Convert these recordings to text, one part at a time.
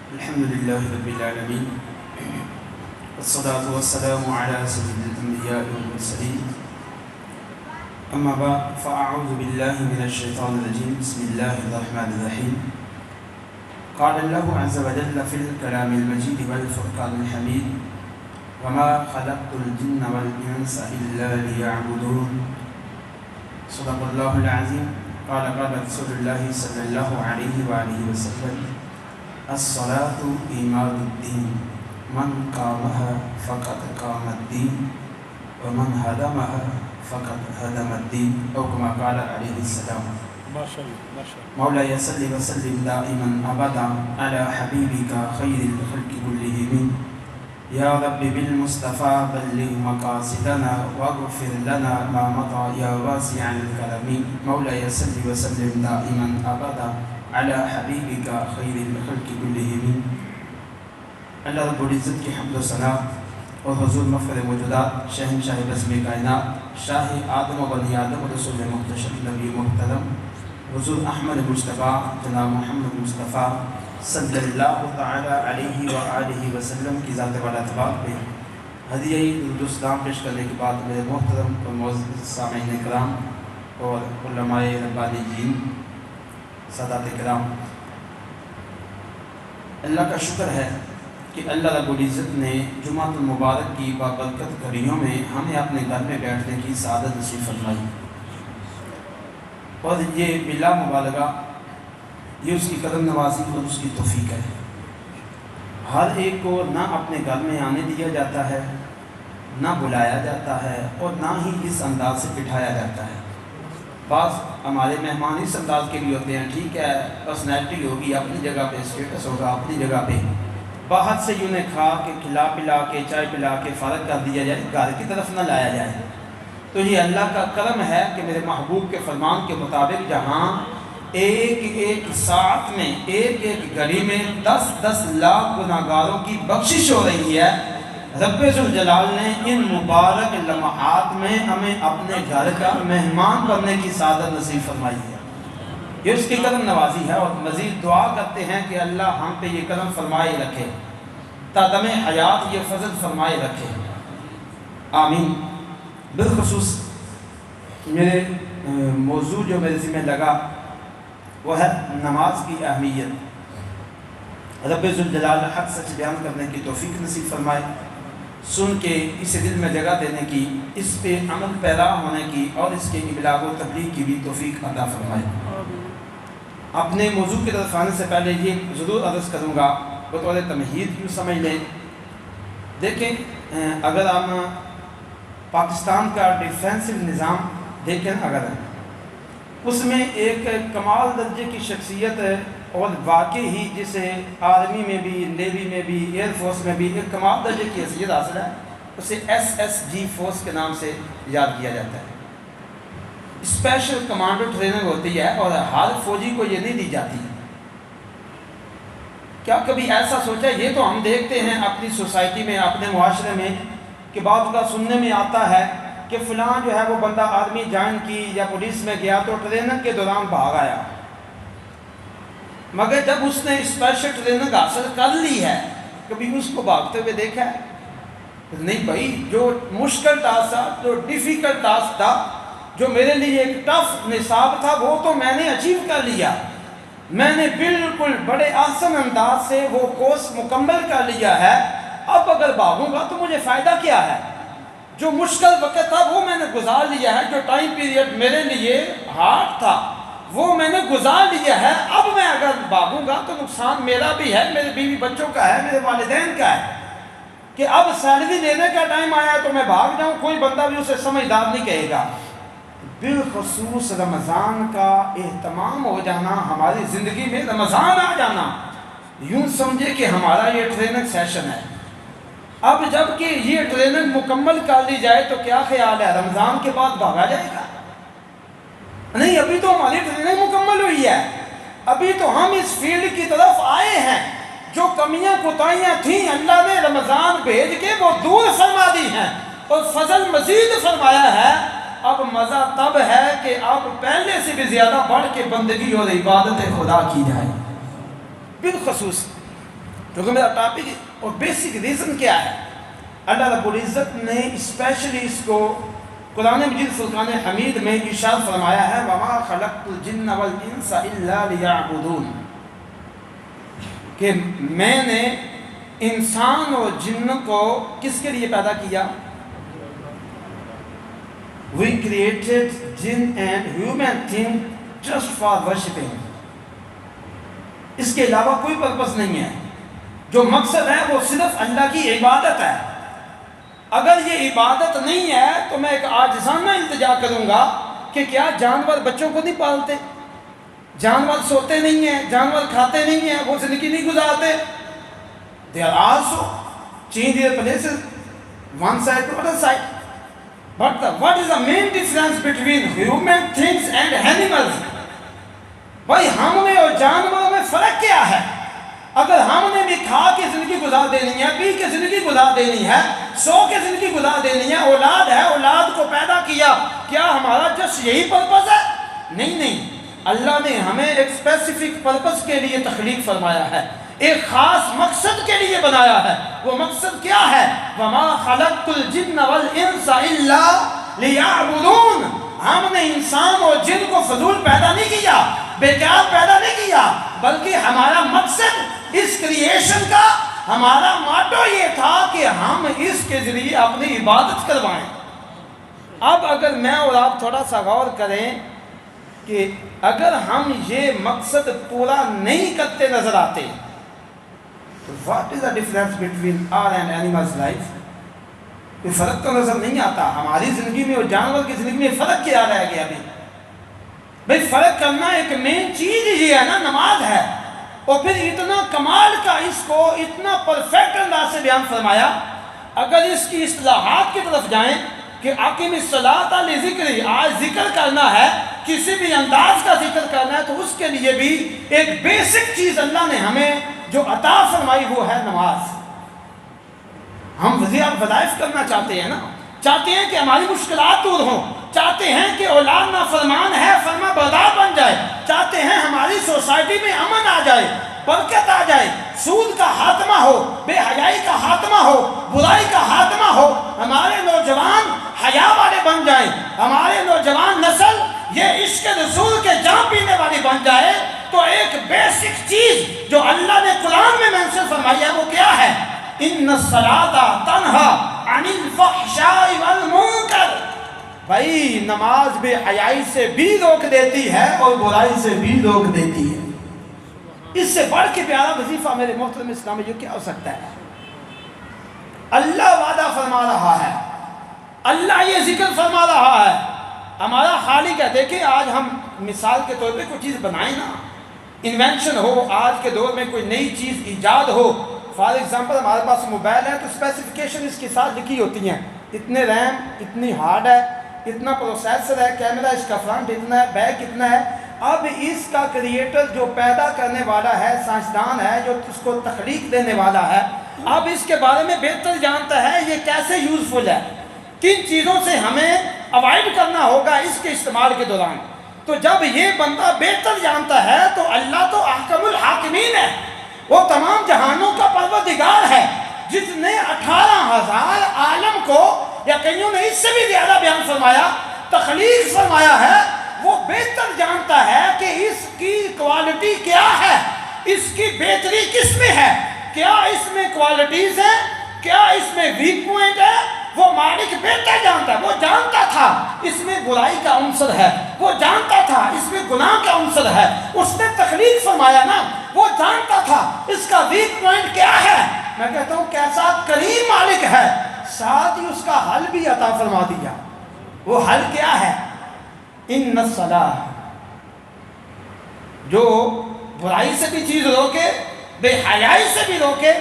الحمد لله رب العالمين والصلاة والسلام على سيد الأنبياء والمرسلين أما بعد فأعوذ بالله من الشيطان الرجيم بسم الله الرحمن الرحيم قال الله عز وجل في الكلام المجيد والفرقان الحميد وما خلقت الجن والإنس إلا ليعبدون صدق الله العظيم قال رسول الله صلى الله عليه وآله وسلم الصلاة إمام الدين من قامها فقد قام الدين ومن هدمها فقد هدم الدين أو كما قال عليه السلام ما شاء الله مولاي صل وسلم دائما أبدا على حبيبك خير الخلق كلهم يا رب بالمصطفى بلغ مقاصدنا واغفر لنا ما مضى يا واسع الكرم مولاي صل وسلم دائما أبدا على حبیبک خیر الخلق کلہم۔ اللہ رب العزت کی حمد و ثنا اور حضور مفخر موجودات شہنشاہ بزم کائنات شاہ آدم و بنی آدم رسول محتشم نبی محترم حضور احمد مصطفیٰ جناب محمد مصطفیٰ صلی اللہ تعالی علیہ وآلہ وسلم کی ذات والا اتباع پہ ہدیہ درود اسلام پیش کرنے کے بعد میرے محترم اور معزز سامعین کرام اور علماء ربانیین سادات کرام، اللہ کا شکر ہے کہ اللہ رب العزت نے جمعہ المبارک کی بابرکت گھڑیوں میں ہمیں اپنے گھر میں بیٹھنے کی سعادت نصیب فرمائی، اور یہ بلا مبالغہ یہ اس کی کرم نوازی اور اس کی توفیق ہے۔ ہر ایک کو نہ اپنے گھر میں آنے دیا جاتا ہے، نہ بلایا جاتا ہے، اور نہ ہی اس انداز سے بٹھایا جاتا ہے۔ بعض ہمارے مہمان اس انداز کے بھی ہوتے ہیں، ٹھیک ہے پرسنالٹی ہوگی اپنی جگہ پہ، اسٹیٹس ہوگا اپنی جگہ پہ، باہر سے یوں نے کھا کے کھلا پلا کے چائے پلا کے فارغ کر دیا جائے، گھر کی طرف نہ لایا جائے۔ تو یہ اللہ کا کرم ہے کہ میرے محبوب کے فرمان کے مطابق جہاں ایک ایک ساعت میں ایک ایک گھڑی میں 10 لاکھ گناہگاروں کی بخشش ہو رہی ہے، رب ذوالجلال نے ان مبارک لمحات میں ہمیں اپنے گھر کا مہمان بننے کی سعادت نصیب فرمائی ہے۔ یہ اس کی کرم نوازی ہے، اور مزید دعا کرتے ہیں کہ اللہ ہم پہ یہ کرم فرمائے رکھے، تا دم حیات یہ فضل فرمائے رکھے، آمین۔ بالخصوص میرے موضوع جو میرے ذمہ لگا وہ ہے نماز کی اہمیت۔ رب ذوالجلال حق سچ بیان کرنے کی توفیق نصیب فرمائے، سن کے اسے دل میں جگہ دینے کی، اس پہ عمل پیرا ہونے کی، اور اس کے ابلاغ و تبلیغ کی بھی توفیق عطا فرمائے۔ اپنے موضوع کی طرف آنے سے پہلے یہ ضرور عرض کروں گا بطور تمہید یوں سمجھ لیں، دیکھیں اگر ہم پاکستان کا ڈیفینسو نظام دیکھیں، اگر اس میں ایک کمال درجے کی شخصیت ہے، اور واقعی ہی جسے آرمی میں بھی، نیوی میں بھی، ایئر فورس میں بھی ایک کمال درجے کی حیثیت حاصل ہے، اسے SSG فورس کے نام سے یاد کیا جاتا ہے۔ اسپیشل کمانڈو ٹریننگ ہوتی ہے، اور ہر فوجی کو یہ نہیں دی جاتی۔ کیا کبھی ایسا سوچا؟ یہ تو ہم دیکھتے ہیں اپنی سوسائٹی میں، اپنے معاشرے میں، کہ بعض کا سننے میں آتا ہے کہ فلاں جو ہے وہ بندہ آرمی جوائن کی یا پولیس میں گیا تو ٹریننگ کے دوران بھاگ آیا، مگر جب اس نے اسپیشل ٹریننگ حاصل کر لی ہے کبھی اس کو بھاگتے ہوئے دیکھا ہے؟ نہیں بھائی، جو مشکل ٹاسک تھا، جو ڈیفیکلٹ ٹاسک تھا، جو میرے لیے ایک ٹف نصاب تھا، وہ تو میں نے اچیو کر لیا، میں نے بالکل بڑے احسن انداز سے وہ کورس مکمل کر لیا ہے، اب اگر بھاگوں گا تو مجھے فائدہ کیا ہے؟ جو مشکل وقت تھا وہ میں نے گزار لیا ہے، جو ٹائم پیریڈ میرے لیے ہارڈ تھا وہ میں نے گزار لیا ہے، اب میں اگر بھاگوں گا تو نقصان میرا بھی ہے، میرے بیوی بچوں کا ہے، میرے والدین کا ہے، کہ اب سیلری لینے کا ٹائم آیا تو میں بھاگ جاؤں، کوئی بندہ بھی اسے سمجھدار نہیں کہے گا۔ بالخصوص رمضان کا اہتمام ہو جانا، ہماری زندگی میں رمضان آ جانا، یوں سمجھے کہ ہمارا یہ ٹریننگ سیشن ہے۔ اب جب کہ یہ ٹریننگ مکمل کر لی جائے تو کیا خیال ہے رمضان کے بعد بھاگا جائے گا؟ نہیں، ابھی تو ہماری ٹریننگ مکمل ہوئی ہے، ابھی تو ہم اس فیلڈ کی طرف آئے ہیں، جو کمیاں کوتاہیاں تھیں اللہ نے رمضان بھیج کے وہ دور فرما دی ہیں، اور فضل مزید فرمایا ہے۔ اب مزہ تب ہے کہ اب پہلے سے بھی زیادہ بڑھ کے بندگی اور عبادت خدا کی جائے۔ بالخصوص کیونکہ میرا ٹاپک اور بیسک ریزن کیا ہے؟ اللہ رب العزت نے اسپیشلی اس کو قرآن مجید فرقان حمید میں ارشاد فرمایا ہے وَمَا خَلَقْتُ الْجِنَّ وَالْإِنسَ إِلَّا لِيَعْبُدُونَ، کہ میں نے انسان اور جن کو کس کے لیے پیدا کیا؟ We created jinn and human thing just for worshipping. اس کے علاوہ کوئی پرپس نہیں ہے. جو مقصد ہے وہ صرف اللہ کی عبادت ہے. اگر یہ عبادت نہیں ہے تو میں ایک عاجزانہ التجا کروں گا کہ کیا جانور بچوں کو نہیں پالتے؟ جانور سوتے نہیں ہیں، جانور کھاتے نہیں ہیں، وہ زندگی نہیں گزارتے. They are also change their places one side to other side. But what is the main difference between human things and animals? بھائی ہم میں اور جانوروں میں فرق کیا ہے؟ اگر ہم نے بھی کھا کے زندگی گزار دینی ہے، پی کے زندگی گزار دینی ہے، سو کے زندگی گزار دینی ہے، اولاد ہے، اولاد کو پیدا کیا، کیا ہمارا جس یہی پرپس ہے؟ نہیں. اللہ نے ہمیں ایک اسپیسیفک پرپس کے لیے تخلیق فرمایا ہے، ایک خاص مقصد کے لیے بنایا ہے. وہ مقصد کیا ہے؟ وَمَا خَلَقْتُ الْجِنَّ وَالْإِنسَ إِلَّا لِيَعْبُدُونَ. ہم نے انسان اور جن کو فضول پیدا نہیں کیا، بیکار پیدا نہیں کیا، بلکہ ہمارا مقصد اس کریشن کا، ہمارا ماٹو یہ تھا کہ ہم اس کے ذریعے اپنی عبادت کروائیں. اب اگر میں اور آپ تھوڑا سا غور کریں کہ اگر ہم یہ مقصد پورا نہیں کرتے نظر آتے تو what is the difference between our and animals life؟ کوئی فرق تو نظر نہیں آتا. ہماری زندگی میں اور جانور کی زندگی میں فرق کیا رہ گیا ابھی؟ بھئی فرق کرنا ایک مین چیز یہ ہے نا، نماز ہے. اور پھر اتنا کمال کا اس کو اتنا پرفیکٹ انداز سے بیان فرمایا. اگر اس کی اصطلاحات کی طرف جائیں کہ اقیم الصلاۃ لذکری، آج ذکر کرنا ہے، کسی بھی انداز کا ذکر کرنا ہے، تو اس کے لیے بھی ایک بیسک چیز اللہ نے ہمیں جو عطا فرمائی وہ ہے نماز. ہم وظائف کرنا چاہتے ہیں نا، چاہتے ہیں کہ ہماری مشکلات دور ہوں، چاہتے ہیں کہ اولاد نافرمان ہے فرما بردار بن جائے، چاہتے ہیں ہماری سوسائٹی میں امن آ جائے، برکت آ جائے، سود کا خاتمہ ہو، بے حیائی کا خاتمہ ہو، برائی کا خاتمہ ہو، ہمارے نوجوان حیا والے بن جائیں، ہمارے نوجوان نسل یہ عشق رسول کے جام پینے والی بن جائے. تو ایک بیسک چیز جو اللہ نے قرآن میں منشن فرمائی ہے وہ کیا ہے؟ ان الصلاۃ تنہی عن الفحشاء والمنکر. بھائی نماز بے حیائی سے بھی روک دیتی ہے اور برائی سے بھی روک دیتی ہے. اس سے بڑھ کے پیارا وظیفہ میرے محترم اسلام یہ کیا ہو سکتا ہے؟ اللہ وعدہ فرما رہا ہے، اللہ یہ ذکر فرما رہا ہے، ہمارا خالق ہے. دیکھیں آج ہم مثال کے طور پہ کوئی چیز بنائیں نا، انوینشن ہو، آج کے دور میں کوئی نئی چیز ایجاد ہو. فار ایگزامپل ہمارے پاس موبائل ہے تو اسپیسیفکیشن اس کے ساتھ لکھی ہوتی ہیں، اتنے ریم، اتنی ہارڈ ہے، اتنا پروسیسر ہے، کیمرہ اس کا فرنٹ اتنا ہے، بیک اتنا ہے. اب اس کا کریٹر جو پیدا کرنے والا ہے، سائنسدان ہے جو اس کو تخلیق دینے والا ہے، اب اس کے بارے میں بہتر جانتا ہے یہ کیسے یوزفل ہے، کن چیزوں سے ہمیں اوائڈ کرنا ہوگا اس کے استعمال کے دوران. تو جب یہ بندہ بہتر جانتا ہے تو اللہ تو احکم الحاکمین ہے، وہ تمام جہانوں کا پروردگار ہے، جس نے 18,000 عالم کو، یا کئیوں نے اس سے بھی زیادہ بیان فرمایا، تخلیق فرمایا ہے. وہ بہتر جانتا ہے کہ اس کی کوالٹی کیا ہے، اس کی بہتری کس میں ہے، کیا اس میں کوالٹیز ہیں، کیا اس میں ویک پوائنٹ ہے. وہ مالک بہتر جانتا ہے. وہ جانتا تھا اس میں برائی کا عنصر ہے، وہ جانتا تھا اس میں گناہ کا عنصر ہے، اس نے تخلیق فرمایا نا. وہ جانتا تھا اس کا ویک پوائنٹ کیا ہے. میں کہتا ہوں کیسا کریم مالک ہے، ساتھ ہی اس کا حل بھی عطا فرما دیا. وہ حل کیا ہے؟ ان الصلاۃ، جو برائی سے بھی چیز روکے، بے حیائی سے بھی روکے.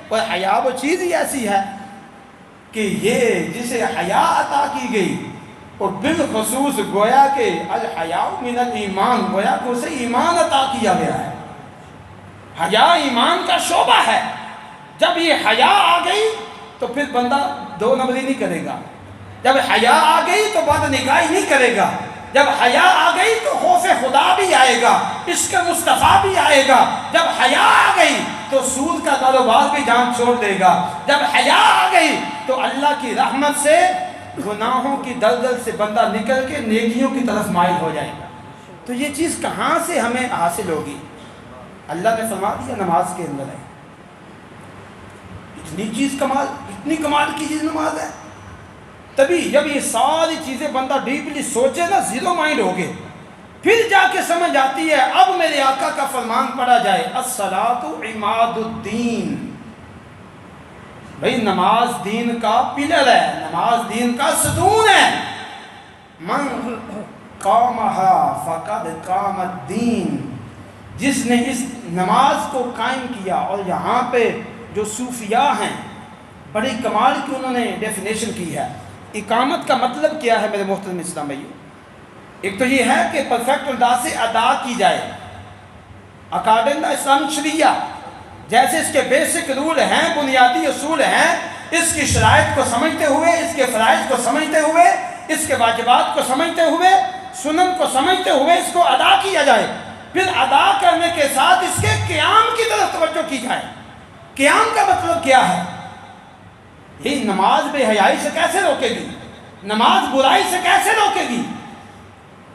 اور حیا وہ چیز ہی ایسی ہے کہ یہ جسے حیا عطا کی گئی، اور بالخصوص گویا کہ الحیاء من الایمان، گویا کہ اسے ایمان عطا کیا گیا ہے. حیا ایمان کا شعبہ ہے. جب یہ حیا آ گئی تو پھر بندہ دو نمبری نہیں کرے گا. جب حیا آ گئی تو بد نگاہی نہیں کرے گا. جب حیا آ گئی تو خوف خدا بھی آئے گا، عشق مصطفیٰ بھی آئے گا. جب حیا آ گئی تو سود کا کاروبار بھی جان چھوڑ دے گا. جب حیا آ گئی تو اللہ کی رحمت سے گناہوں کی دلدل سے بندہ نکل کے نیکیوں کی طرف مائل ہو جائے گا. تو یہ چیز کہاں سے ہمیں حاصل ہوگی؟ اللہ نے فرما دیا نماز کے اندر ہے. اتنی کمال کی چیز نماز ہے. تبھی جب یہ ساری چیزیں بندہ ڈیپلی سوچے نا، زیرو مائنڈ ہو گئے، پھر جا کے سمجھ آتی ہے. اب میرے آقا کا فرمان پڑھا جائے، الصلاۃ عماد الدین. بھئی نماز دین کا پلر ہے، نماز دین کا ستون ہے. من قامہا فقد قام الدین. جس نے اس نماز کو قائم کیا. اور یہاں پہ جو صوفیاء ہیں بڑی کمال کی انہوں نے ڈیفینیشن کی ہے. اقامت کا مطلب کیا ہے میرے محترم اسلام بھائیو؟ ایک تو یہ ہے کہ پرفیکٹ انداز سے ادا کی جائے اکارڈنگ دا اسلامک شریعہ، جیسے اس کے بیسک رول ہیں، بنیادی اصول ہیں. اس کی شرائط کو سمجھتے ہوئے، اس کے فرائض کو سمجھتے ہوئے، اس کے واجبات کو سمجھتے ہوئے، سنن کو سمجھتے ہوئے اس کو ادا کیا جائے. پھر ادا کرنے کے ساتھ اس کے قیام کی طرف توجہ کی جائے. قیام کا مطلب کیا ہے؟ یہ نماز بے حیائی سے کیسے روکے گی؟ نماز برائی سے کیسے روکے گی؟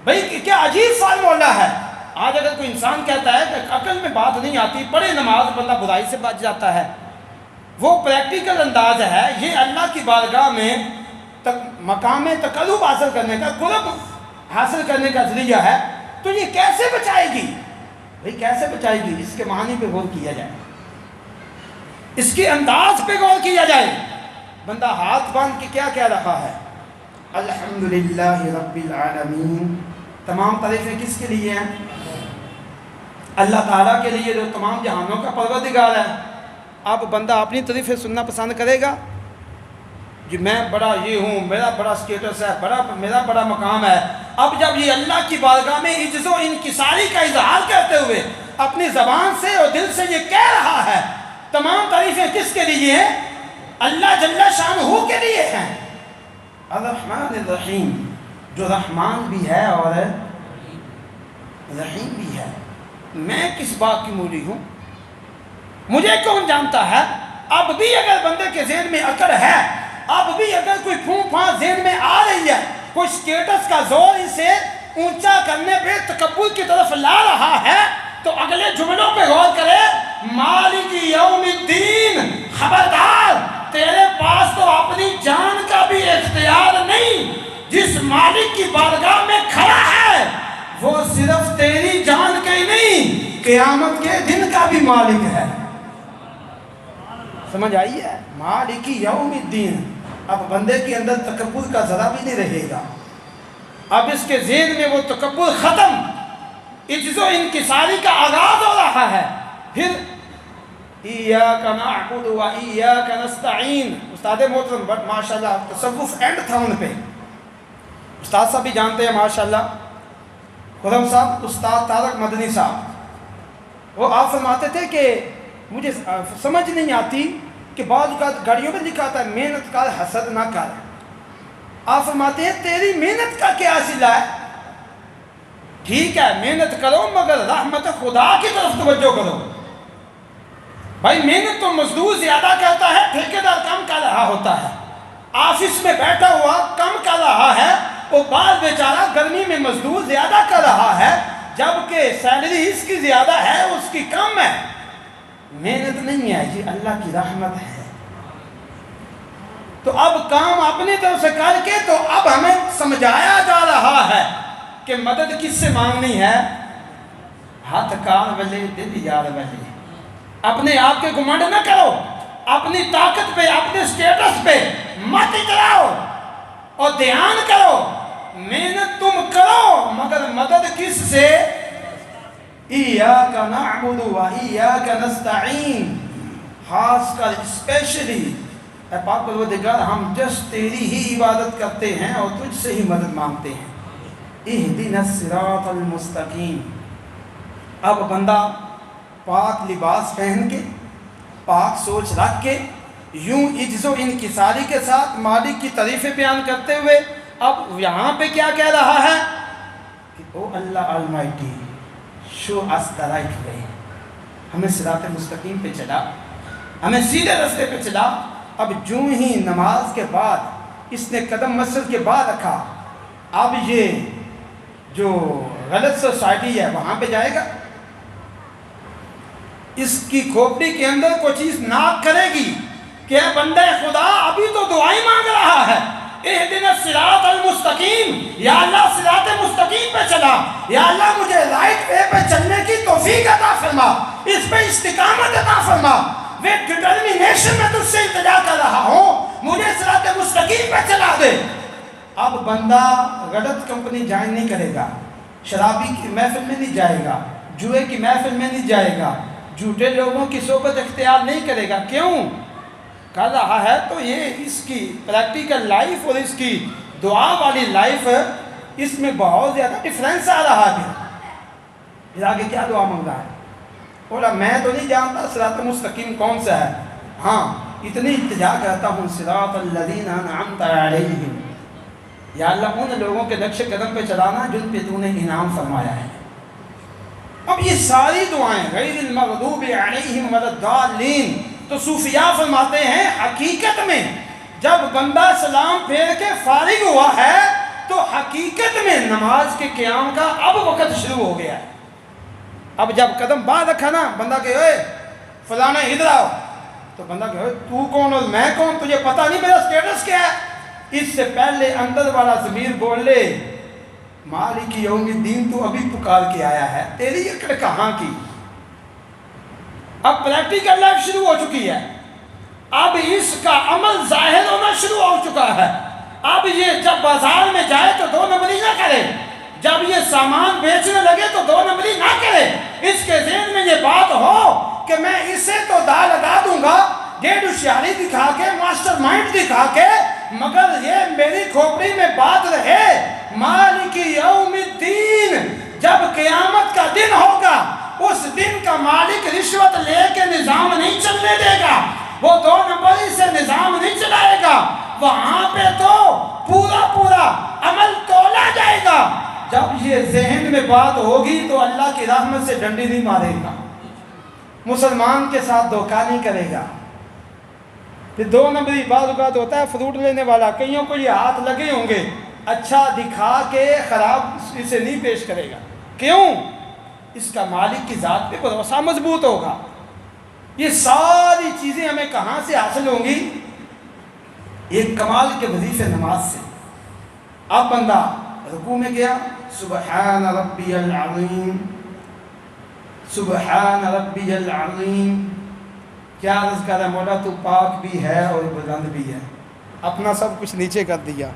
بھئی کیا عجیب فارمولہ ہے. آج اگر کوئی انسان کہتا ہے کہ عقل میں بات نہیں آتی، پڑھے نماز بندہ برائی سے بچ جاتا ہے، وہ پریکٹیکل انداز ہے. یہ اللہ کی بارگاہ میں مقام تقرب حاصل کرنے کا، قرب حاصل کرنے کا ذریعہ ہے. تو یہ کیسے بچائے گی؟ بھئی کیسے بچائے گی؟ اس کے معنی پہ غور کیا جائے، اس کے انداز پہ غور کیا جائے. بندہ ہاتھ باندھ کے کیا کہہ رہا ہے؟ الحمدللہ رب العالمین. تمام تعریفیں کس کے لیے ہیں؟ اللہ تعالیٰ کے لیے جو تمام جہانوں کا پروردگار ہے. اب بندہ اپنی تعریفیں سننا پسند کرے گا کہ میں بڑا یہ ہوں، میرا بڑا سٹیٹس ہے، میرا بڑا مقام ہے. اب جب یہ اللہ کی بارگاہ میں عجز و انکساری کا اظہار کرتے ہوئے اپنی زبان سے اور دل سے یہ کہہ رہا ہے، تمام تعریفیں کس کے لیے ہیں؟ اللہ جل شانہ کے لیے ہیں. الرحمن الرحیم، جو رحمان بھی ہے اور رحیم بھی ہے. میں کس بات کی مولی ہوں؟ مجھے کون جانتا ہے؟ اب بھی اگر بندے کے ذہن میں عقل ہے، اب بھی اگر کوئی پھون پھان ذہن میں آ رہی ہے، کوئی سٹیٹس کا زور اسے اونچا کرنے پہ تکبر کی طرف لا رہا ہے، تو اگلے جملوں پہ غور کرے. مالک یوم الدین، خبردار تیرے پاس تو اپنی جان کا بھی اختیار نہیں. جس مالک کی بارگاہ میں کھڑا ہے وہ صرف تیری جان کا ہی نہیں، قیامت کے دن کا بھی مالک ہے. سمجھ آئی ہے؟ مالک یوم الدین. اب بندے کے اندر تکبر کا ذرا بھی نہیں رہے گا. اب اس کے ذہن میں وہ تکبر ختم، عجز و انکساری کا آغاز ہو رہا ہے. پھر ایاک نعبد و ایاک نستعین. استاد محترم ماشاءاللہ تصوف اینڈ تھا ان پہ. استاد صاحب بھی جانتے ہیں ماشاءاللہ، خرم صاحب، استاد طارق مدنی صاحب. وہ آپ فرماتے تھے کہ مجھے سمجھ نہیں آتی کہ بعض اوقات گاڑیوں میں لکھا آتا ہے محنت کر حسد نہ کر. آپ فرماتے ہیں تیری محنت کا کیا صلہ ہے؟ ٹھیک ہے محنت کرو مگر رحمت خدا کی طرف توجہ کرو. بھائی محنت تو مزدور زیادہ کرتا ہے، ٹھیکیدار کم کر رہا ہوتا ہے. آفس میں بیٹھا ہوا کم کر رہا ہے، وہ بعض بیچارہ گرمی میں مزدور زیادہ کر رہا ہے، جبکہ سیلری اس کی زیادہ ہے اس کی کم ہے. محنت نہیں ہے، یہ اللہ کی رحمت ہے. تو اب کام اپنی طرف سے کر کے تو اب ہمیں سمجھایا جا رہا ہے کہ مدد کس سے مانگنی ہے؟ ہاتھ کار والے دل یار والے. اپنے آپ کے گھمنڈ نہ کرو، اپنی طاقت پہ اپنے سٹیٹس پہ مت اتراؤ، اور دھیان کرو محنت تم کرو مگر مدد کس سے؟ ایاک نعبد و ایاک نستعین. خاص کر اسپیشلی اے پاک پروردگار ہم جس تیری ہی عبادت کرتے ہیں اور تجھ سے ہی مدد مانگتے ہیں. اہدنا الصراط المستقیم. اب بندہ پاک لباس پہن کے، پاک سوچ رکھ کے، یوں عجز و انکساری کے ساتھ مالک کی تعریفیں بیان کرتے ہوئے اب یہاں پہ کیا کہہ رہا ہے کہ او اللہ Almighty show us the right way. ہمیں صراط مستقیم پہ چلا، ہمیں سیدھے راستے پہ چلا۔ اب جو ہی نماز کے بعد اس نے قدم مسجد کے بعد رکھا، اب یہ جو غلط سوسائٹی ہے وہاں پہ جائے گا، اس کی کھوپڑی کے اندر کوئی چیز ناک کرے گی کہ اے بندہ خدا ابھی تو دعائیں مانگ رہا ہے، اہدنا الصراط المستقیم، یا اللہ صراط مستقیم پہ چلا، یا اللہ مجھے رائٹ وے پہ چلنے کی توفیق عطا فرما، اس پہ استقامت عطا فرما، وہ ڈٹرمینیشن میں تجھ سے التجا کر رہا ہوں، مجھے صراط مستقیم پہ چلا دے۔ اب بندہ غلط کمپنی جوائن نہیں کرے گا، شرابی کی محفل میں نہیں جائے گا، جوئے کی محفل میں نہیں جائے گا، جھوٹے لوگوں کی صحبت اختیار نہیں کرے گا۔ کیوں کر رہا ہے؟ تو یہ اس کی پریکٹیکل لائف اور اس کی دعا والی لائف، اس میں بہت زیادہ ڈفرینس آ رہا ہے۔ پھر آگے کیا دعا مانگ رہا ہے؟ بولا میں تو نہیں جانتا صراط مستقیم کون سا ہے، ہاں اتنی التجا کرتا ہوں صراط الذین انعمت علیہم، یا اللہ ان لوگوں کے نقش قدم پہ چلانا جن پہ تو نے انعام فرمایا ہے۔ اب یہ ساری دعائیں غیر المغضوب علیہم ولا الضالین، تو صوفیاء فرماتے ہیں حقیقت میں جب بندہ سلام پھیر کے فارغ ہوا ہے تو حقیقت میں نماز کے قیام کا اب وقت شروع ہو گیا ہے۔ اب جب قدم بعد رکھا نا، بندہ کہ اے فلانا ادھر آؤ، تو بندہ کہ تو کون اور میں کون، تجھے پتہ نہیں میرا سٹیٹس کیا ہے؟ اس سے پہلے اندر والا ضمیر بول لے مالک یوم الدین، تو ابھی پکار کے آیا ہے، تیری اکڑ کہاں کی؟ اب پریکٹیکل لائف شروع ہو چکی ہے، اب اس کا عمل ظاہر ہونا شروع ہو چکا ہے۔ اب یہ جب بازار میں جائے تو 2 نمبری نہ کرے، جب یہ سامان بیچنے لگے تو 2 نمبری نہ کرے، اس کے ذہن میں یہ بات ہو کہ میں اسے تو دا لگا دوں گا، ڈیڑھ ہوشیاری دکھا کے، ماسٹر مائنڈ دکھا کے، مگر یہ میری کھوپڑی میں بات رہے مالک یوم الدین، جب قیامت کا دن ہوگا اس دن کا مالک رشوت لے کے نظام نہیں چلنے دے گا، وہ 2 نمبری سے نظام نہیں چلائے گا، وہاں پہ تو پورا عمل تولا جائے گا۔ جب یہ ذہن میں بات ہوگی تو اللہ کی رحمت سے ڈنڈی نہیں مارے گا، مسلمان کے ساتھ دھوکہ نہیں کرے گا۔ پھر 2 نمبری بعض اوقات ہوتا ہے فروٹ لینے والا، کئیوں کو یہ ہاتھ لگے ہوں گے، اچھا دکھا کے خراب اسے نہیں پیش کرے گا۔ کیوں؟ اس کا مالک کی ذات پہ بھروسہ مضبوط ہوگا۔ یہ ساری چیزیں ہمیں کہاں سے حاصل ہوں گی؟ ایک کمال کے وظیفے نماز سے۔ اب بندہ رکوع میں گیا، سبحان ربی العظیم، سبحان ربی العظیم، کیا عرض کر رہا ہے؟ مولا تو پاک بھی ہے اور بلند بھی ہے۔ اپنا سب کچھ نیچے کر دیا،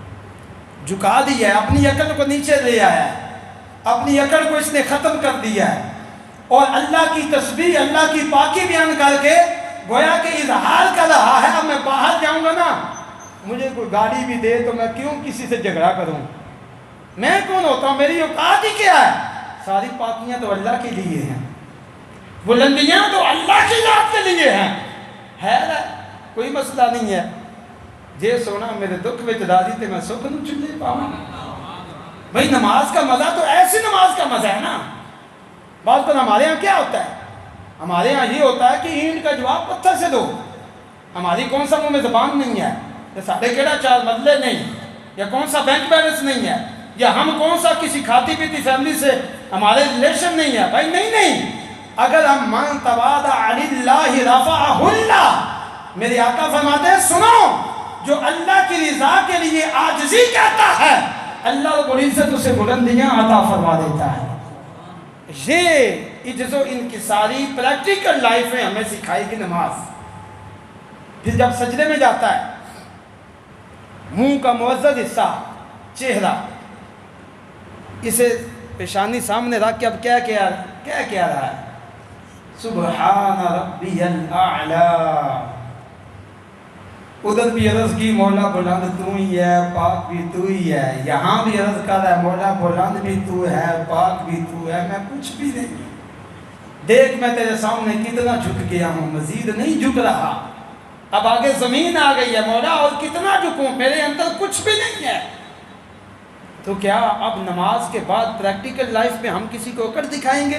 جھکا دیا ہے، اپنی عقل کو نیچے لے آیا ہے، اپنی عقل کو اس نے ختم کر دیا ہے، اور اللہ کی تسبیح، اللہ کی پاکی بیان کر کے گویا کہ اظہار کر رہا ہے اب میں باہر جاؤں گا نا، مجھے کوئی گاڑی بھی دے تو میں کیوں کسی سے جھگڑا کروں؟ میں کون ہوتا ہوں؟ میری اوقات ہی کیا ہے؟ ساری پاکیاں تو اللہ کے لیے ہیں، بلندیاں تو اللہ کی ذات کے لیے ہیں، ہے نا؟ کوئی مسئلہ نہیں ہے۔ جے سونا میرے دکھ میں راضی تے میں سکھ نو چلے پاؤں۔ بھائی نماز کا مزہ تو ایسی نماز کا مزہ ہے نا۔ بات پر ہمارے ہاں کیا ہوتا ہے؟ ہمارے ہاں یہ ہوتا ہے کہ اینٹ کا جواب پتھر سے دو، ہماری کون سا منہ میں زبان نہیں ہے، یا ساڑھے کیڑا 4 بدلے نہیں، یا کون سا بینک بیلنس نہیں ہے، یا ہم کون سا کسی کھاتی پیتی فیملی سے ہمارے ریلیشن نہیں ہے۔ بھائی نہیں، اگر ہم من تواضع للہ رفعہ اللہ، میرے آقا فرماتے ہیں سنو، جو اللہ کی رضا کے لیے عاجزی کرتا ہے اللہ رب العزت اسے بلندیاں عطا فرما دیتا ہے۔ یہ عجز و انکساری پریکٹیکل لائف میں ہمیں سکھائے گی نماز۔ پھر جب سجدے میں جاتا ہے، منہ کا معزز حصہ چہرہ، اسے پیشانی سامنے رکھ کے اب کیا رہا ہے؟ سبحان ربی الاعلی۔ ادھر بھی عرض کی مولا بلند تو ہی ہے، پاک بھی تو ہی ہے، یہاں بھی عرض کر رہا ہے مولا بلند بھی تو ہے، پاک بھی تو ہے، میں کچھ بھی نہیں، دیکھ میں تیرے سامنے کتنا جھک گیا ہوں، مزید نہیں جھک رہا، اب آگے زمین آ گئی ہے مولا، اور کتنا جھکوں، میرے اندر کچھ بھی نہیں ہے۔ تو کیا اب نماز کے بعد پریکٹیکل لائف میں ہم کسی کو اکڑ دکھائیں گے؟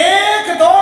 1-2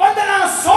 1500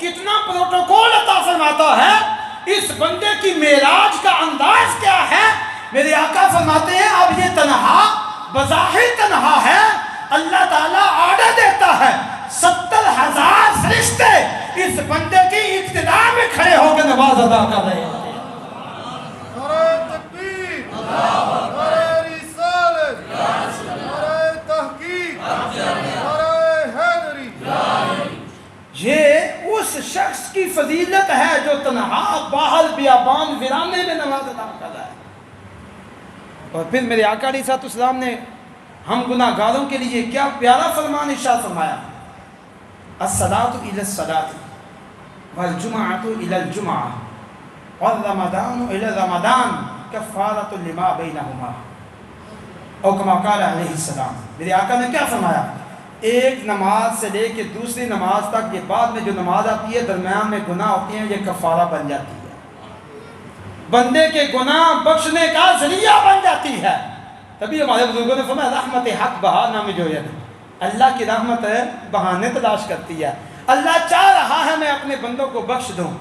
کتنا پروٹوکول عطا فرماتا ہے. اس بندے کی معراج کا انداز کیا ہے. میرے آقا فرماتے ہیں اب یہ تنہا بظاہر تنہا ہے, اللہ تعالیٰ آرڈر دیتا ہے 70,000 فرشتے اس بندے کی ابتدا میں کھڑے ہو کے نماز ادا کر رہے ہیں. نعرہ تکبیر، نعرہ رسالت، نعرہ تحقیق، نعرہ حیدری. یہ اس شخص کی فضیلت ہے جو تنہا باہر بیابان ویرانے میں نماز ادا کر رہا ہے. اور پھر میرے آقا علیہ السلام نے ہم گناہ گاروں کے لیے کیا پیارا فرمان ارشاد فرمایا. الصلاۃ الی الصلاۃ والجمعۃ الی الجمعہ والرمضان الی رمضان کفارۃ لما بینہما. او کما قال علیہ السلام. میرے آقا نے کیا فرمایا, ایک نماز سے لے کے دوسری نماز تک یہ بعد میں جو نماز آتی ہے درمیان میں گناہ ہوتے ہیں, یہ کفارہ بن جاتی ہے, بندے کے گناہ بخشنے کا ذریعہ بن جاتی ہے. تبھی ہمارے بزرگوں نے فرمایا رحمت حق بہا نام جو ہے, اللہ کی رحمت ہے بہانے تلاش کرتی ہے. اللہ چاہ رہا ہے میں اپنے بندوں کو بخش دوں,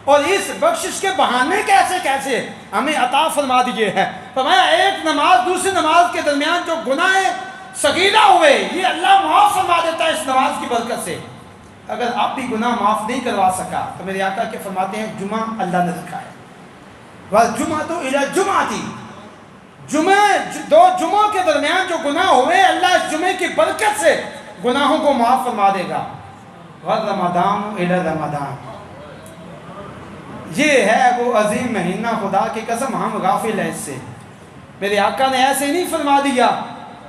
اور اس بخشش کے بہانے کیسے کیسے ہمیں عطا فرما دیے ہیں. فرمایا ایک نماز دوسری نماز کے درمیان جو گناہ صغیرہ ہوئے یہ اللہ معاف فرما دیتا ہے اس نماز کی برکت سے. اگر آپ بھی گناہ معاف نہیں کروا سکا تو میرے آقا کے فرماتے ہیں جمعہ اللہ نے رکھا ہے. والجمعۃ الی الجمعۃ, دو جمعوں کے درمیان جو گناہ ہوئے اللہ اس جمعے کی برکت سے گناہوں کو معاف فرما دے گا. والرمضان الی رمضان, یہ ہے وہ عظیم مہینہ, خدا کی قسم ہم غافل ہیں اس سے. میرے آقا نے ایسے نہیں فرما دیا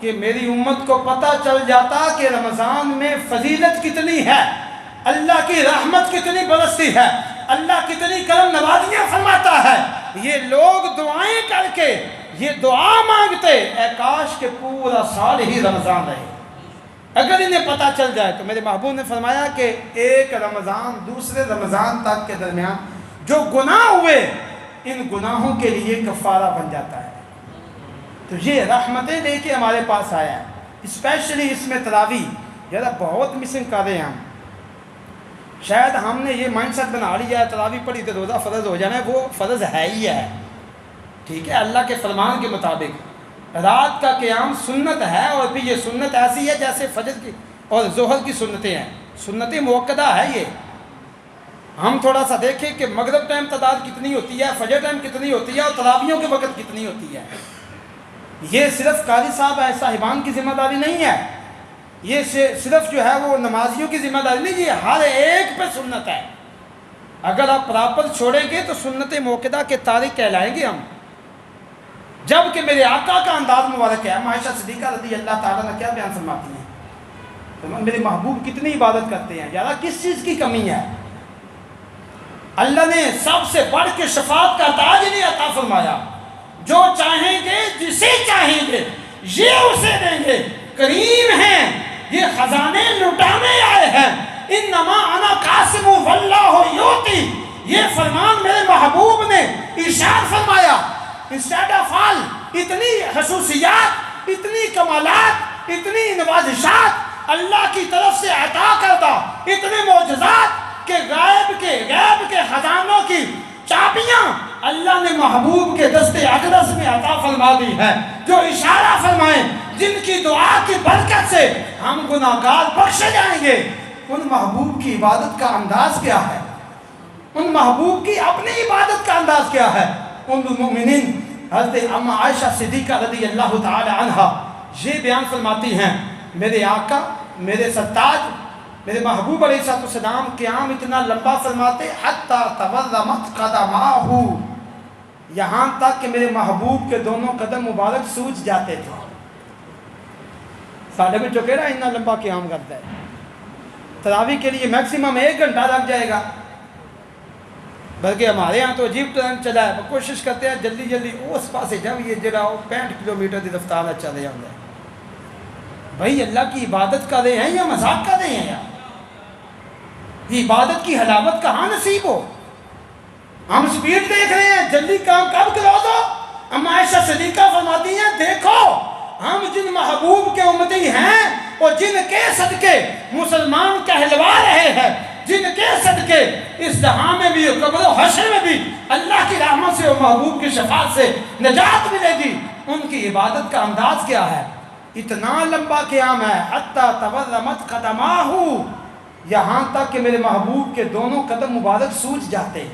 کہ میری امت کو پتہ چل جاتا کہ رمضان میں فضیلت کتنی ہے, اللہ کی رحمت کتنی برستی ہے, اللہ کتنی کرم نوازیاں فرماتا ہے. یہ لوگ دعائیں کر کے یہ دعا مانگتے اے کاش کہ پورا سال ہی رمضان رہے. اگر انہیں پتہ چل جائے تو میرے محبوب نے فرمایا کہ ایک رمضان دوسرے رمضان تک کے درمیان جو گناہ ہوئے ان گناہوں کے لیے کفارہ بن جاتا ہے. تو یہ رحمتیں لے کے ہمارے پاس آیا ہے. اسپیشلی اس میں تراویح ذرا بہت مسنگ کر رہے ہیں ہم. شاید ہم نے یہ مائنڈ سیٹ بنا لیا ہے تراویح پڑھی تو روزہ فرض ہو جانا ہے. وہ فرض ہے ہی ہے, ٹھیک ہے, اللہ کے فرمان کے مطابق. رات کا قیام سنت ہے, اور پھر یہ سنت ایسی ہے جیسے فجر کی اور ظہر کی سنتیں ہیں. سنت موقدہ ہے یہ. ہم تھوڑا سا دیکھیں کہ مغرب ٹائم تعداد کتنی ہوتی ہے, فجر ٹائم کتنی ہوتی ہے, اور تراویحوں کے وقت کتنی ہوتی ہے. یہ صرف قاری صاحب صاحبان کی ذمہ داری نہیں ہے, یہ صرف جو ہے وہ نمازیوں کی ذمہ داری نہیں, یہ ہر ایک پہ سنت ہے. اگر آپ پراپر چھوڑیں گے تو سنت موقدہ کے تارک کہلائیں گے ہم. جب کہ میرے آقا کا انداز مبارک ہے. عائشہ صدیقہ رضی اللہ تعالیٰ نے کیا بیان فرماتی ہیں, تو میرے محبوب کتنی عبادت کرتے ہیں, یار کس چیز کی کمی ہے. اللہ نے سب سے بڑھ کے شفاعت کا تاج نہیں عطا فرمایا. جو چاہیں گے جسے چاہیں گے یہ اسے دیں گے. کریم ہیں, یہ خزانے لٹانے آئے ہیں. انما انا قاسم واللہ یوتی, یہ فرمان میرے محبوب نے ارشاد فرمایا. انسٹیڈ آف آل اتنی خصوصیات, اتنی کمالات, اتنی نوازشات اللہ کی طرف سے عطا کردہ, اتنے معجزات کہ غیب کے خزانوں کی چابیاں اللہ نے محبوب کے دستے اقدس میں عطا فرما دی ہے. جو اشارہ فرمائیں جن کی دعا کی برکت سے ہم گناہگار بخشے جائیں گے. ان محبوب کی عبادت کا انداز کیا ہے, ان محبوب کی اپنی عبادت کا انداز کیا ہے. ان المؤمنین حضرت اما عائشہ صدیقہ رضی اللہ تعالی عنہ یہ بیان فرماتی ہیں, میرے آقا میرے سرتاج میرے محبوب علیہ السلام قیام اتنا لمبا فرماتے حتی تورمت قدماہ, یہاں تک کہ میرے محبوب کے دونوں قدم مبارک سوج جاتے تھے. ساڑھے میں جو کہہ رہا ہے اتنا لمبا قیام کرتا ہے. تراویح کے لیے میکسیمم 1 گھنٹہ لگ جائے گا, بلکہ ہمارے یہاں تو عجیب ٹرین چلا ہے. کوشش کرتے ہیں جلدی جلدی اس پاسے جب یہ جڑا 65 کلومیٹر کی رفتار چلے جاتا ہے. بھائی اللہ کی عبادت کر رہے ہیں یا مذاق کر رہے ہیں یار؟ یہ عبادت کی حلاوت کہاں نصیب ہو. ہم سپیڈ دیکھ رہے ہیں, جلدی کام کب کرو دو. اما عائشہ صدیقہ فرماتی ہیں دیکھو ہم جن محبوب کے امتی ہیں اور جن کے صدقے مسلمان کہلوا رہے ہیں جن کے صدقے اس جہاں میں بھی قبر و حشر میں بھی اللہ کی رحمت سے اور محبوب کی شفاعت سے نجات ملے گی، ان کی عبادت کا انداز کیا ہے؟ اتنا لمبا قیام ہے حتی تورمت قدماہ، یہاں تک کہ میرے محبوب کے دونوں قدم مبارک سوج جاتے۔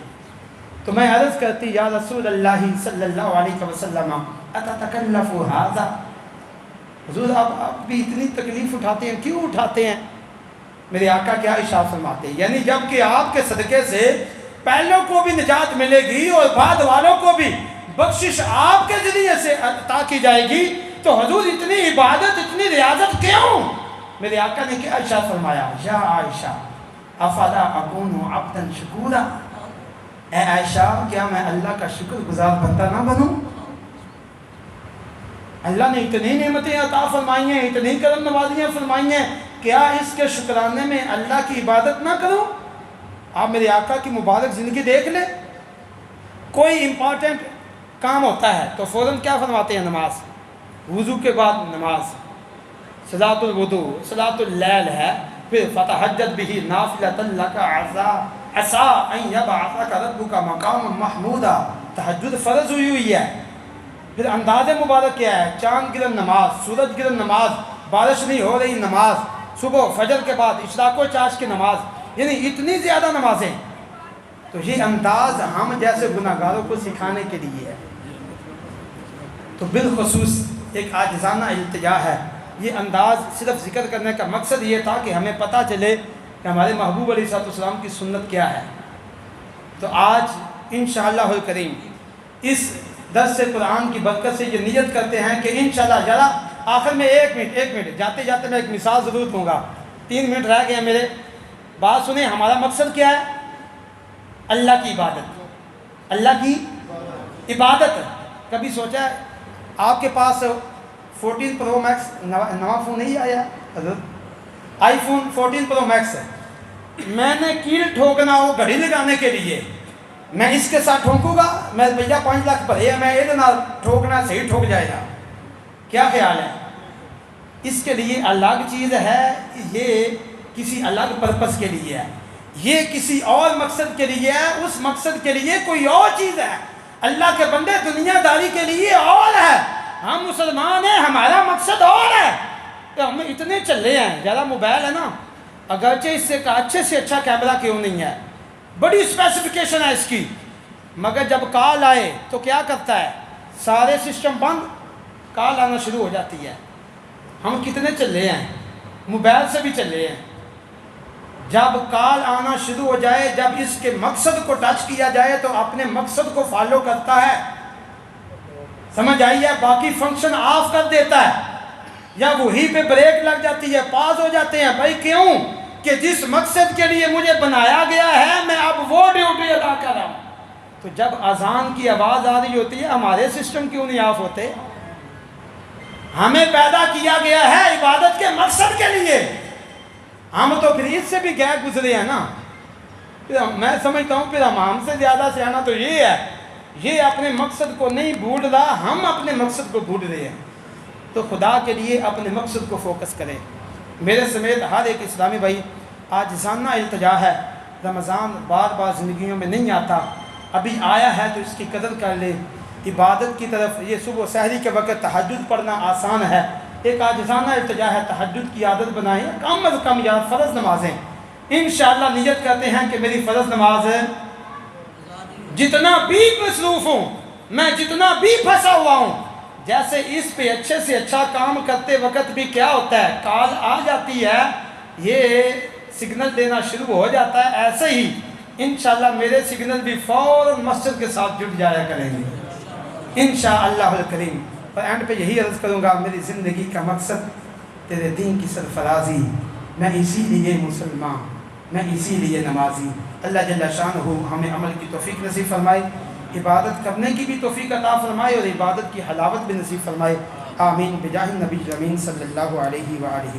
تو میں عرض کرتی یا رسول اللہ صلی اللہ علیہ وسلم اتتکلف ھذا، حضور آپ بھی اتنی تکلیف اٹھاتے ہیں، کیوں اٹھاتے ہیں؟ میرے آقا کیا ارشاد فرماتے ہیں، یعنی جب کہ آپ کے صدقے سے پہلوں کو بھی نجات ملے گی اور بعد والوں کو بھی بخشش آپ کے ذریعے سے عطا کی جائے گی، تو حضور اتنی عبادت اتنی ریاضت کیوں؟ میرے آقا نے کیا ارشاد فرمایا، یا عائشہ افلا اکون عبدا شکورا، اے عائشہ کیا میں اللہ کا شکر گزار بندہ نہ بنوں؟ اللہ نے اتنی نعمتیں عطا فرمائی ہیں، اتنی کرم نوازیاں فرمائی ہیں، کیا اس کے شکرانے میں اللہ کی عبادت نہ کروں؟ آپ میرے آقا کی مبارک زندگی دیکھ لیں، کوئی امپورٹنٹ کام ہوتا ہے تو فوراً کیا فرماتے ہیں؟ نماز، وضو کے بعد نماز، صلاۃ الوضو، صلاۃ اللیل ہے، پھر فتہجد بہ نافلۃ لک عسیٰ ان یبعثک ربک مقاما محمودا، تہجد فرض ہوئی ہے۔ پھر انداز مبارک کیا ہے؟ چاند گرہن نماز، سورج گرہن نماز، بارش نہیں ہو رہی نماز، صبح فجر کے بعد اشراق و چاش کی نماز، یعنی اتنی زیادہ نمازیں۔ تو یہ انداز ہم جیسے گناہ گاروں کو سکھانے کے لیے ہے۔ تو بالخصوص ایک عاجزانہ التجا ہے، یہ انداز صرف ذکر کرنے کا مقصد یہ تھا کہ ہمیں پتہ چلے کہ ہمارے محبوب علیہ السلام کی سنت کیا ہے۔ تو آج انشاءاللہ الکریم اس درس قرآن کی برکت سے یہ نیت کرتے ہیں کہ انشاءاللہ ذرا آخر میں ایک منٹ جاتے جاتے میں ایک مثال ضرور دوں گا، 3 منٹ رہ گئے ہیں میرے، بات سنیں، ہمارا مقصد کیا ہے؟ اللہ کی عبادت، اللہ کی عبادت۔ کبھی سوچا ہے آپ کے پاس 14 پرو میکس نواں فون نہیں آیا حضرت، آئی فون 14 پرو میکس ہے، میں نے کیل ٹھوکنا ہو گھڑی لگانے کے لیے، میں اس کے ساتھ ٹھونکوں گا؟ میں بھیا 5 لاکھ بھرے میں یہ ٹھوکنا صحیح ٹھوک جائے گا؟ کیا خیال ہے؟ اس کے لیے الگ چیز ہے، یہ کسی الگ پرپس کے لیے ہے، یہ کسی اور مقصد کے لیے ہے، اس مقصد کے لیے کوئی اور چیز ہے۔ اللہ کے بندے دنیا داری کے لیے اور ہے، ہم مسلمان ہیں، ہمارا مقصد اور ہے۔ تو ہم اتنے چلے ہیں، زیادہ موبائل ہے نا، اگرچہ اس سے اچھے سے اچھا کیمرہ کیوں نہیں ہے، بڑی اسپیسیفکیشن ہے اس کی، مگر جب کال آئے تو کیا کرتا ہے؟ سارے سسٹم بند، کال آنا شروع ہو جاتی ہے۔ ہم کتنے چلے ہیں، موبائل سے بھی چلے ہیں، جب کال آنا شروع ہو جائے، جب اس کے مقصد کو ٹچ کیا جائے تو اپنے مقصد کو فالو کرتا ہے، سمجھ آئی ہے؟ باقی فنکشن آف کر دیتا ہے، یا وہی پہ بریک لگ جاتی ہے، پاز ہو جاتے ہیں۔ بھائی کیوں؟ کہ جس مقصد کے لیے مجھے بنایا گیا ہے میں اب وہ ڈیوٹی ادا کر رہا ہوں۔ تو جب اذان کی آواز آ رہی ہوتی ہے، ہمارے سسٹم کیوں نہیں آف ہوتے؟ ہمیں پیدا کیا گیا ہے عبادت کے مقصد کے لیے، ہم تو پھر اس سے بھی گئے گزرے ہیں نا۔ پھر میں سمجھتا ہوں پھر ہم سے زیادہ سیانا تو یہ ہے، یہ اپنے مقصد کو نہیں بھول رہا، ہم اپنے مقصد کو بھول رہے ہیں۔ تو خدا کے لیے اپنے مقصد کو فوکس کریں۔ میرے سمیت ہر ایک اسلامی بھائی عاجزانہ التجا ہے، رمضان بار بار زندگیوں میں نہیں آتا، ابھی آیا ہے تو اس کی قدر کر لیں، عبادت کی طرف۔ یہ صبح و سحری کے وقت تہجد پڑھنا آسان ہے، ایک عاجزانہ التجا ہے، تہجد کی عادت بنائیں، کم از کم یا فرض نمازیں۔ انشاءاللہ نیت کرتے ہیں کہ میری فرض نماز جتنا بھی مصروف ہوں، میں جتنا بھی پھنسا ہوا ہوں، جیسے اس پہ اچھے سے اچھا کام کرتے وقت بھی کیا ہوتا ہے، کال آ جاتی ہے، یہ سگنل دینا شروع ہو جاتا ہے، ایسے ہی انشاءاللہ میرے سگنل بھی فوراً مسجد کے ساتھ جڑ جایا کریں گے انشاءاللہ الکریم۔ اور اینڈ پہ یہی عرض کروں گا، میری زندگی کا مقصد تیرے دین کی سرفرازی، میں اسی لیے مسلمان، میں اسی لیے نمازی۔ اللہ جل شانہ ہمیں عمل کی توفیق نصیب فرمائے، عبادت کرنے کی بھی توفیق عطا فرمائے اور عبادت کی حلاوت بھی نصیب فرمائے، آمین بجاہ النبی الامین صلی اللہ علیہ وآلہ۔